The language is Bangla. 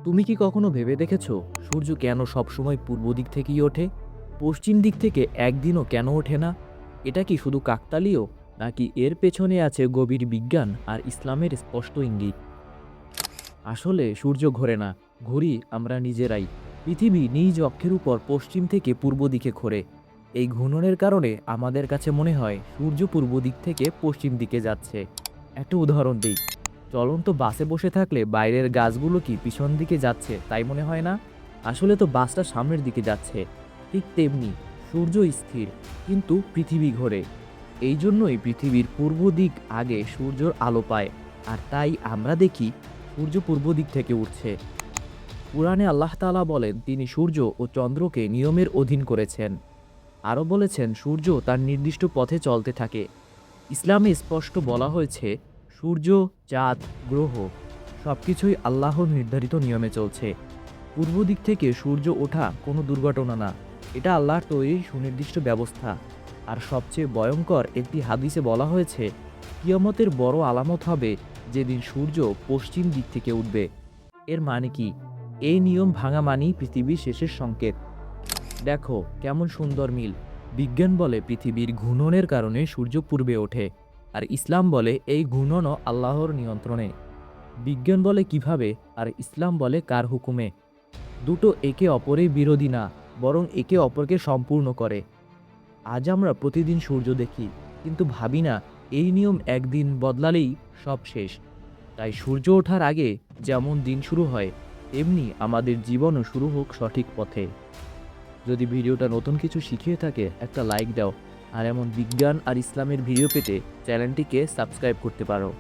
তুমি কি কখনো ভেবে দেখেছো সূর্য কেন সবসময় পূর্ব দিক থেকেই ওঠে? পশ্চিম দিক থেকে একদিনও কেন ওঠে না? এটা কি শুধু কাকতালীয়, নাকি এর পেছনে আছে গভীর বিজ্ঞান আর ইসলামের স্পষ্ট ইঙ্গিত? আসলে সূর্য ঘোরে না, ঘুরি আমরা নিজেরাই। পৃথিবী নিজ অক্ষের উপর পশ্চিম থেকে পূর্ব দিকে ঘোরে। এই ঘূর্ণনের কারণে আমাদের কাছে মনে হয় সূর্য পূর্ব দিক থেকে পশ্চিম দিকে যাচ্ছে। একটা উদাহরণ দিই, চলন্ত বাসে বসে থাকলে বাইরের গাছগুলো কি পিছন দিকে যাচ্ছে তাই মনে হয় না? আসলে তো বাসটা সামনের দিকে যাচ্ছে। ঠিক তেমনি সূর্য স্থির, কিন্তু পৃথিবী ঘোরে। এই জন্যই পৃথিবীর পূর্ব দিক আগে সূর্যের আলো পায়, আর তাই আমরা দেখি সূর্য পূর্ব দিক থেকে উঠছে। কুরআনে আল্লাহ তাআলা বলেন তিনি সূর্য ও চন্দ্রকে নিয়মের অধীন করেছেন। আরও বলেছেন সূর্য তার নির্দিষ্ট পথে চলতে থাকে। ইসলামে স্পষ্ট বলা হয়েছে সূর্য, চাঁদ, গ্রহ সবকিছুই আল্লাহর নির্ধারিত নিয়মে চলছে। পূর্ব দিক থেকে সূর্য ওঠা কোনো দুর্ঘটনা না, এটা আল্লাহর তৈরি সুনির্দিষ্ট ব্যবস্থা। আর সবচেয়ে ভয়ঙ্কর একটি হাদিসে বলা হয়েছে কিয়ামতের বড় আলামত হবে যেদিন সূর্য পশ্চিম দিক থেকে উঠবে। এর মানে কি? এই নিয়ম ভাঙা মানেই পৃথিবীর শেষের সংকেত। দেখো কেমন সুন্দর মিল। বিজ্ঞান বলে পৃথিবীর ঘূর্ণনের কারণে সূর্য পূর্বে ওঠে, আর ইসলাম বলে এই ঘূর্ণনও আল্লাহর নিয়ন্ত্রণে। বিজ্ঞান বলে কিভাবে, আর ইসলাম বলে কার হুকুমে। দুটো একে অপরের বিরোধী না, বরং একে অপরকে সম্পূর্ণ করে। আজ আমরা প্রতিদিন সূর্য দেখি, কিন্তু ভাবি না এই নিয়ম একদিন বদলালেই সব শেষ। তাই সূর্য ওঠার আগে যেমন দিন শুরু হয়, তেমনি আমাদের জীবনও শুরু হোক সঠিক পথে। যদি ভিডিওটা নতুন কিছু শিখিয়ে থাকে একটা লাইক দাও, আর এমন বিজ্ঞান আর ইসলামের ভিডিও পেতে চ্যানেলটিকে সাবস্ক্রাইব করতে পারো।